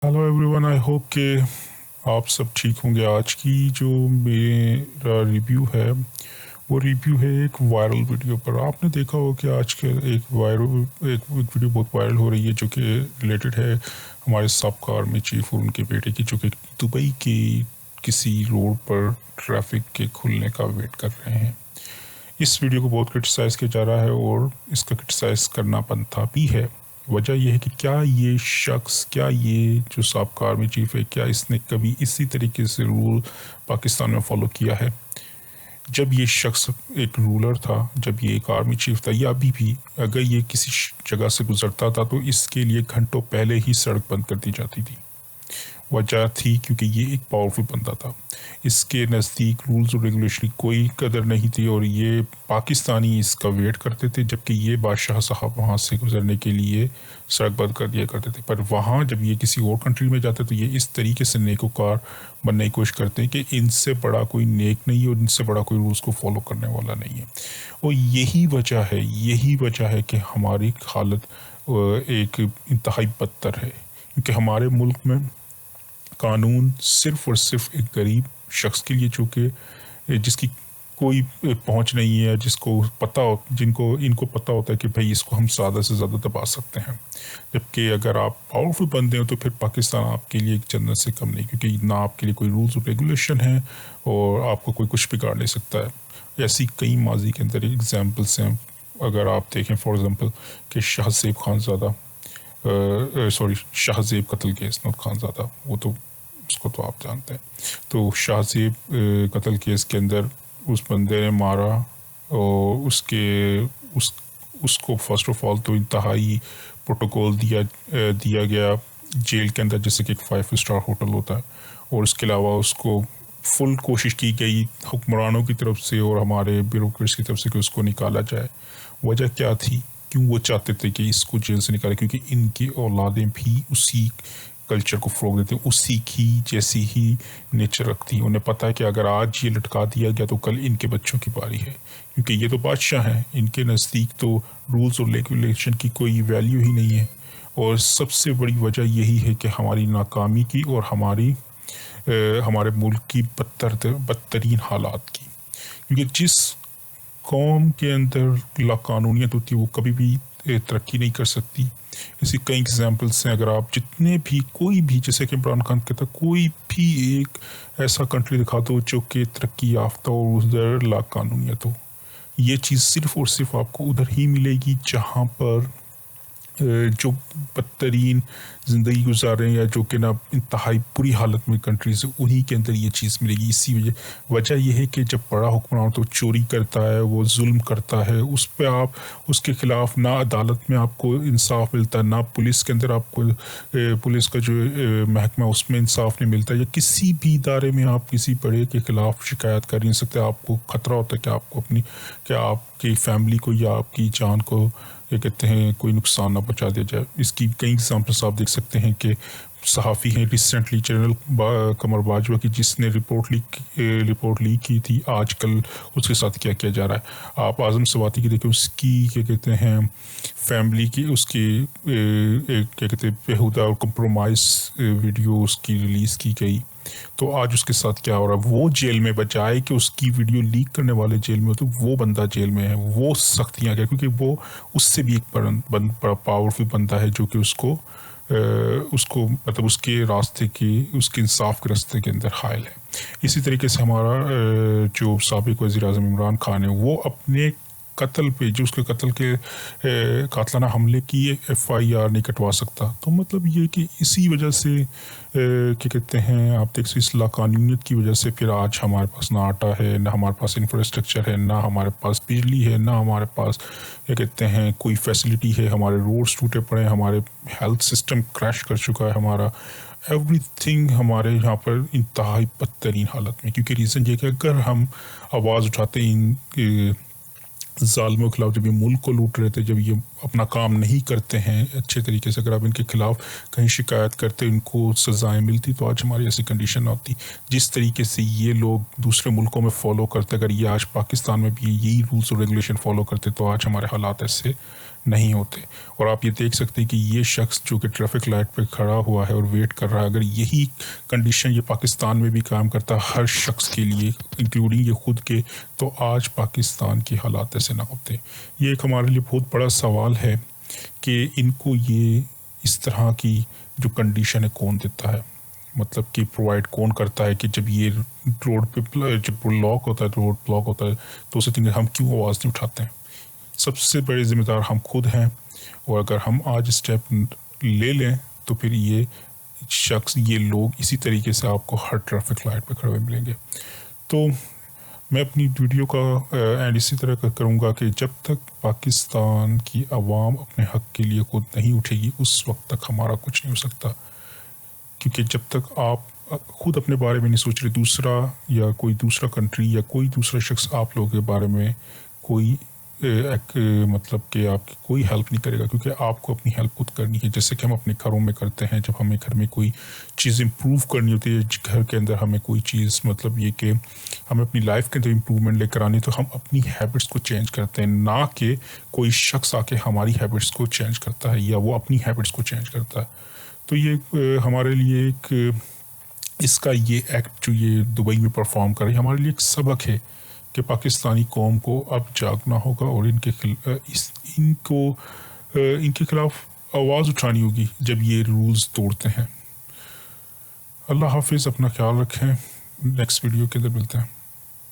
Hello everyone, I hope कि आप सब ठीक होंगे। आज की जो मेरा रिव्यू है वो रिव्यू है एक वायरल वीडियो पर। आपने देखा हो कि आज के एक वीडियो बहुत वायरल हो रही है जो कि रिलेटेड है हमारे साबका आर्मी चीफ और उनके बेटे की, जो कि दुबई की किसी रोड पर ट्रैफिक के खुलने का वेट कर रहे हैं। इस वीडियो को बहुत क्रिटिसाइज़ किया जा रहा है और इसका क्रिटिसाइज़ करना बनता भी है। वजह यह है कि क्या ये जो साबका आर्मी चीफ है, क्या इसने कभी इसी तरीके से रूल पाकिस्तान में फॉलो किया है? जब ये शख्स एक रूलर था, जब ये एक आर्मी चीफ था, या अभी भी अगर ये किसी जगह से गुजरता था तो इसके लिए घंटों पहले ही सड़क बंद कर दी जाती थी। वजह थी क्योंकि ये एक पावरफुल बंदा था। इसके नज़दीक रूल्स और रेगुलेशन की कोई कदर नहीं थी और ये पाकिस्तानी इसका वेट करते थे, जबकि ये बादशाह साहब वहाँ से गुजरने के लिए सड़क बंद कर दिया करते थे। पर वहाँ जब ये किसी और कंट्री में जाते तो ये इस तरीके से नेकोकार बनने की कोशिश करते हैं कि इनसे बड़ा कोई नेक नहीं है और इनसे बड़ा कोई रूल्स को फॉलो करने वाला नहीं है। और यही वजह है कि हमारी हालत एक इंतहाई बदतर है, क्योंकि हमारे मुल्क में कानून सिर्फ़ और सिर्फ एक गरीब शख्स के लिए, जो कि जिसकी कोई पहुंच नहीं है, इनको पता होता है कि भाई इसको हम ज़्यादा से ज़्यादा दबा सकते हैं। जबकि अगर आप पावरफुल बंदे हो तो फिर पाकिस्तान आपके लिए एक जन्नत से कम नहीं, क्योंकि ना आपके लिए कोई रूल्स और रेगुलेशन है और आपको कोई कुछ बिगाड़ नहीं सकता है। ऐसी कई माजी के अंदर एग्जाम्पल्स हैं। अगर आप देखें फॉर एग्ज़ाम्पल कि शाहज़ेब कत्ल केस, नॉट खानज़ादा, वो तो उसको तो आप जानते हैं। तो शाहज़ेब कत्ल केस के अंदर उस बंदे ने मारा और उसको फर्स्ट ऑफ ऑल तो इंतहाई प्रोटोकॉल दिया गया जेल के अंदर, जैसे कि एक 5 स्टार होटल होता है। और उसके अलावा उसको फुल कोशिश की गई हुक्मरानों की तरफ से और हमारे ब्यूरोक्रेट्स की तरफ से कि उसको निकाला जाए। वजह क्या थी? क्यों वो चाहते थे कि इसको जेल से निकाले? क्योंकि इनकी औलादें भी उसी कल्चर को फ़रोग़ देते हैं, उसी की जैसी ही नेचर रखती हैं। उन्हें पता है कि अगर आज ये लटका दिया गया तो कल इनके बच्चों की बारी है, क्योंकि ये तो बादशाह हैं। इनके नज़दीक तो रूल्स और रेगुलेशन की कोई वैल्यू ही नहीं है। और सबसे बड़ी वजह यही है कि हमारी नाकामी की और हमारे मुल्क की बदतरीन हालात की, क्योंकि जिस कौम के अंदर लाकानूनियत होती है वो कभी भी तरक्की नहीं कर सकती। ऐसी कई एग्जाम्पल्स हैं। अगर आप कोई भी, जैसे कि इमरान खान कहता, कोई भी एक ऐसा कंट्री दिखा दो जो कि तरक्की याफ्ता और उधर लाकानूनियत हो। ये चीज़ सिर्फ़ और सिर्फ आपको उधर ही मिलेगी जहाँ पर जो बदतरीन ज़िंदगी गुजार रहे हैं या जो कि ना इंतहाई बुरी हालत में कंट्रीज़, उन्हीं के अंदर ये चीज़ मिलेगी। इसी वजह यह है कि जब बड़ा हुक्मरान तो चोरी करता है, वो जुल्म करता है, उस पे आप उसके ख़िलाफ़ ना अदालत में आपको इंसाफ मिलता है, ना पुलिस के अंदर आपको पुलिस का जो महकमा उसमें इंसाफ नहीं मिलता, या किसी भी इदारे में आप किसी बड़े के ख़िलाफ़ शिकायत कर नहीं सकते। आपको ख़तरा होता है कि आपकी फैमिली को या आपकी जान को क्या कहते हैं कोई नुकसान ना पहुंचा दिया जाए। इसकी कई एग्जाम्पल्स आप देख सकते हैं कि सहाफ़ी हैं रिसेंटली जनरल कमर बाजवा की, जिसने रिपोर्ट लीक की थी, आजकल उसके साथ क्या किया जा रहा है। आप आज़म सवाती की देखिए, उसकी क्या कहते हैं फैमिली की उसकी क्या कहते हैं बेहुदा और कंप्रोमाइज़ वीडियो उसकी रिलीज़ की गई, तो आज उसके साथ क्या हो रहा है? वो जेल में, बजाय कि उसकी वीडियो लीक करने वाले जेल में हो, तो वो बंदा जेल में है। वो सख्तियाँ क्या, क्योंकि वो उससे भी एक बड़ा पावरफुल बंदा है जो कि उसको मतलब उसके इंसाफ के रास्ते के अंदर हायल है। इसी तरीके से हमारा जो साबिक वज़ीर आज़म इमरान खान है, वो अपने कत्ल पे, जो उसके कत्ल के कातलाना हमले की FIR नहीं कटवा सकता। तो मतलब ये कि इसी वजह से क्या कहते हैं आप देख, इस लाकानूनियत की वजह से फिर आज हमारे पास ना आटा है, ना हमारे पास इंफ्रास्ट्रक्चर है, ना हमारे पास बिजली है, ना हमारे पास क्या कहते हैं कोई फैसिलिटी है। हमारे रोड्स टूटे पड़े हैं, हमारे हेल्थ सिस्टम क्रैश कर चुका है, हमारा एवरीथिंग हमारे यहाँ पर इंतहाई बदतरीन हालत में। क्योंकि रीज़न ये कि अगर हम आवाज़ उठाते इन ज़ालिमों के खिलाफ, जब ये मुल्क को लूट रहे थे, जब ये अपना काम नहीं करते हैं अच्छे तरीके से, अगर आप इनके खिलाफ कहीं शिकायत करते, इनको सज़ाएं मिलती, तो आज हमारी ऐसी कंडीशन ना होती। जिस तरीके से ये लोग दूसरे मुल्कों में फ़ॉलो करते, अगर ये आज पाकिस्तान में भी यही रूल्स और रेगुलेशन फ़ॉलो करते, तो आज हमारे हालात ऐसे نہیں ہوتے. اور آپ یہ دیکھ سکتے ہیں کہ یہ شخص جو کہ ٹریفک لائٹ پہ کھڑا ہوا ہے اور ویٹ کر رہا ہے, اگر یہی کنڈیشن یہ پاکستان میں بھی کام کرتا ہر شخص کے لیے انکلوڈنگ یہ خود کے, تو آج پاکستان کے حالات ایسے نہ ہوتے. یہ ایک ہمارے لیے بہت بڑا سوال ہے کہ ان کو یہ اس طرح کی جو کنڈیشن ہے کون دیتا ہے, مطلب کہ پرووائڈ کون کرتا ہے کہ جب یہ روڈ پہ جب لاک ہوتا ہے, روڈ بلاک ہوتا ہے, تو اسے تھنک ہم کیوں آواز نہیں اٹھاتے ہیں. سب سے بڑے ذمہ دار ہم خود ہیں, اور اگر ہم آج اسٹیپ لے لیں تو پھر یہ شخص, یہ لوگ اسی طریقے سے آپ کو ہر ٹریفک لائٹ پہ کھڑے ہوئے ملیں گے. تو میں اپنی ویڈیو کا اینڈ اسی طرح کروں گا کہ جب تک پاکستان کی عوام اپنے حق کے لیے خود نہیں اٹھے گی اس وقت تک ہمارا کچھ نہیں ہو سکتا. کیونکہ جب تک آپ خود اپنے بارے میں نہیں سوچ رہے, دوسرا یا کوئی دوسرا کنٹری یا کوئی دوسرا شخص آپ لوگوں کے بارے میں کوئی مطلب کہ آپ کی کوئی ہیلپ نہیں کرے گا, کیونکہ آپ کو اپنی ہیلپ خود کرنی ہے. جیسے کہ ہم اپنے گھروں میں کرتے ہیں, جب ہمیں گھر میں کوئی چیز امپروو کرنی ہوتی ہے, گھر کے اندر ہمیں کوئی چیز, مطلب یہ کہ ہمیں اپنی لائف کے اندر امپروومنٹ لے کر آنی, تو ہم اپنی ہیبٹس کو چینج کرتے ہیں, نہ کہ کوئی شخص آ کے ہماری ہیبٹس کو چینج کرتا ہے یا وہ اپنی ہیبٹس کو چینج کرتا ہے. تو یہ ہمارے لیے ایک, اس کا یہ ایکٹ جو یہ دبئی میں پرفارم کر رہی ہے ہمارے لیے ایک سبق ہے کہ پاکستانی قوم کو اب جاگنا ہوگا اور ان کے خلاف آواز اٹھانی ہوگی جب یہ رولز توڑتے ہیں. اللہ حافظ, اپنا خیال رکھیں, نیکسٹ ویڈیو کے اندر ملتے ہیں.